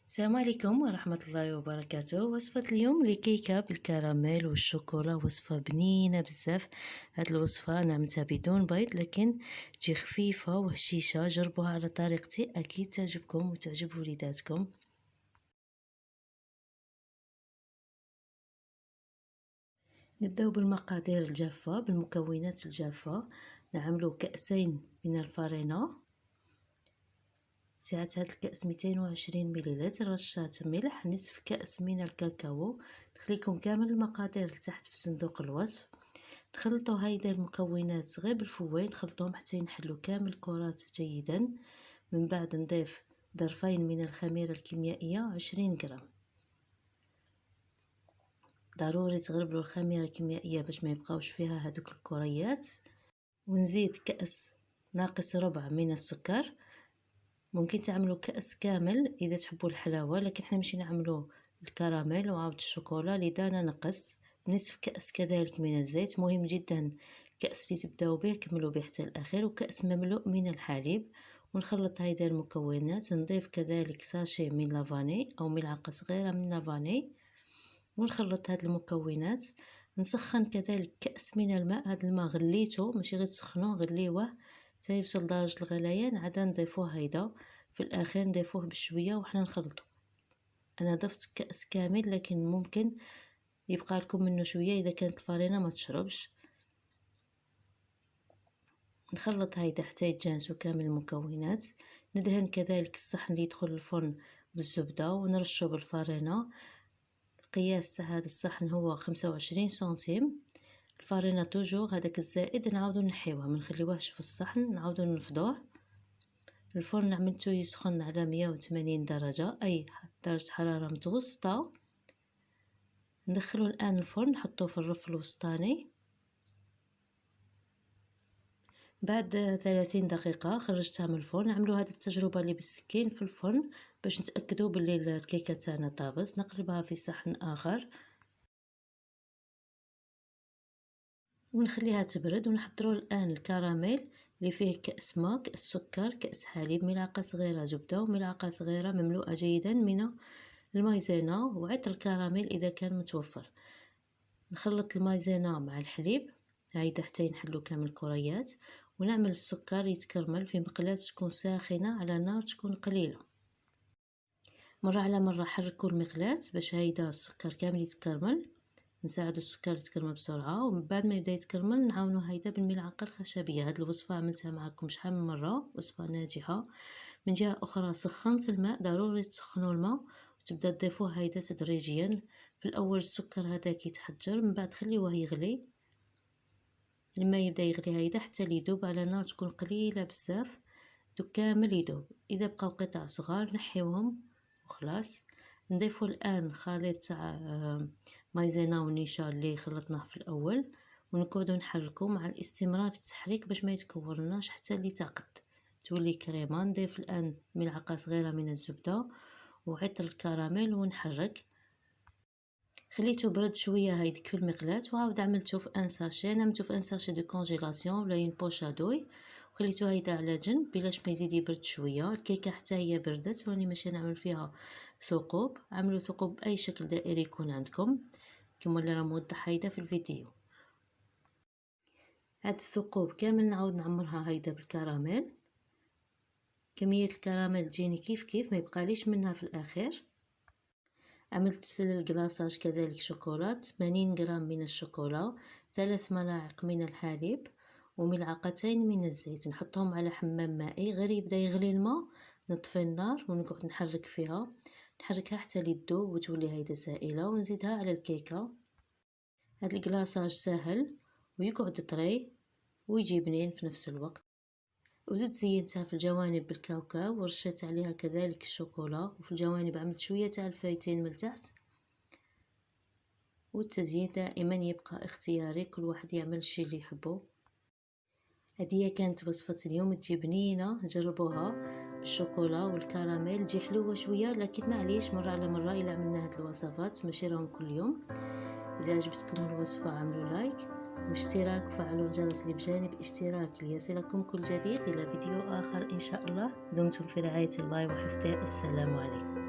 السلام عليكم ورحمة الله وبركاته. وصفة اليوم لكيكة بالكراميل والشوكولا، وصفة بنينة بزاف. هاد الوصفة أنا عملتها بدون بيض لكن تجي خفيفة وهشيشة. جربوها على طريقتي، أكيد تعجبكم وتعجب وليداتكم. نبداو بالمقادير الجافة. بالمكونات الجافة نعملو كأسين من الفرينة، سعة هاد الكأس 220 مليلتر، رشة ملح، نصف كأس من الكاكاو. نخليكم كامل المقادير لتحت في صندوق الوصف. نخلطو هيدا المكونات غير بالفوين، نخلطوهم حتى ينحلو كامل الكرات جيدا. من بعد نضيف ظرفين من الخميرة الكيميائية 20 غرام. ضروري تغربلو الخميرة الكيميائية باش ما يبقاوش فيها هادوك الكريات. ونزيد كأس ناقص ربع من السكر. ممكن تعملوا كأس كامل إذا تحبوا الحلاوة، لكن احنا مشي نعملوا الكراميل وعاود الشوكولا. لذا أنا نقصت نصف كأس كذلك من الزيت. مهم جدا الكأس اللي تبداو به كملوا به حتى الأخير، وكأس مملوء من الحليب. ونخلط هيدا المكونات. نضيف كذلك ساشي من لافاني أو ملعقة صغيرة من لافاني، ونخلط هاد المكونات. نسخن كذلك كأس من الماء. هاد الماء غليته، ماشي غير تسخنوه، غليوه حتى يوصل لدرجة الغليان. عاد نضيفوه هيدا في الأخير، نضيفوه بشوية وحنا نخلطو. أنا ضفت كأس كامل، لكن ممكن يبقى لكم منه شوية إذا كانت الفرينة ما تشربش. نخلط هيدا حتى يتجانسوا كامل المكونات. ندهن كذلك الصحن اللي يدخل الفرن بالزبدة ونرشه بالفرينة. قياس تاع هذا الصحن هو 25 سنتيم. الفرينة توجور هذاك الزائد نعاودو نحيوه، ما نخليوهش في الصحن، نعاودو نفضوه. الفرن عملته يسخن على 180 درجة، أي درجة حرارة متوسطة. ندخلو الآن الفرن، نحطوه في الرف الوسطاني. بعد 30 دقيقة خرجتها من الفرن. نعملو هذه التجربة اللي بالسكين في الفرن باش نتأكدوا باللي الكيكة تاعنا طابت. نقلبها في صحن آخر ونخليها تبرد. ونحضروا الآن الكراميل اللي فيه كأس ماء، كأس سكر، كأس حليب، ملعقة صغيرة زبدة، وملعقة صغيرة مملوءة جيدا من المايزينا وعطر الكراميل إذا كان متوفر. نخلط المايزينا مع الحليب هيدا حتى ينحلو كامل الكريات. ونعمل السكر يتكرمل في مقلاة تكون ساخنة على نار تكون قليلة. مرة على مرة حركوا المقلاة باش هيدا السكر كامل يتكرمل. نساعدو السكر يتكرمل بسرعة، ومن بعد ما يبدا يتكرمل نعاونو هيدا بالملعقة الخشبية. هاد الوصفة عملتها معكم شحال من مرة، وصفة ناجحة. من جهة أخرى سخنت الماء، ضروري تسخنوا الماء وتبدا تضيفوه هيدا تدريجيا. في الأول السكر هذاك يتحجر، من بعد خليوه يغلي. لما يبدا يغلي هيدا حتى يذوب على نار تكون قليلة بزاف، دوك كامل يذوب. إذا بقاو قطع صغار نحيوهم وخلاص. نضيفو الآن خليط تاع مايزينا ونشا اللي خلطناه في الأول، ونقعدو نحركو مع الاستمرار في التحريك باش ما يتكورناش حتى اللي تعقد تولي كريمة. نضيف الآن ملعقة صغيرة من الزبدة وعطر الكراميل ونحرك. خليته برد شويه هيديك في المقلاة، وعاود عملته في ان ساشي. نعملته في ان ساشي دو كونجيلاسيون ولا اون بوش ادوي، وخليته هيدا على جنب بلاش ما يزيد يبرد شويه. الكيكه حتى هي بردت، راني ماشي نعمل فيها ثقوب. عملوا ثقوب باي شكل دائري يكون عندكم كما اللي راه موضح هيدا في الفيديو. هاد الثقوب كامل نعاود نعمرها هيدا بالكراميل. كميه الكراميل تجيني كيف كيف، ما يبقاليش منها في الاخير. عملت للكلاصاج كذلك شوكولا، 80 غرام من الشوكولا، 3 ملاعق من الحليب، وملعقتين من الزيت. نحطهم على حمام مائي، غير يبدا يغلي الماء نطفي النار ونقعد نحرك فيها، نحركها حتى تذوب وتولي هيدا سائله، ونزيدها على الكيكه. هاد الكلاصاج سهل ويقعد طري ويجي بنين في نفس الوقت. وزدت زينتها في الجوانب بالكاوكاو، ورشيت عليها كذلك الشوكولا، وفي الجوانب عملت شويه تاع الفايتين من تحت. والتزيين دائما يبقى اختياري، كل واحد يعمل الشيء اللي يحبه. هذه كانت وصفة اليوم، تجي بنينة، جربوها بالشوكولا والكراميل، تجي حلوة شوية، لكن معليش مرة على مرة إلا عملنا هاد الوصفات ماشي راهم كل يوم. إذا عجبتكم الوصفة عملوا لايك واشتراك وفعلوا الجرس اللي بجانب اشتراك ليصلكم كل جديد. إلى فيديو آخر إن شاء الله. دمتم في رعاية الله وحفظه. السلام عليكم.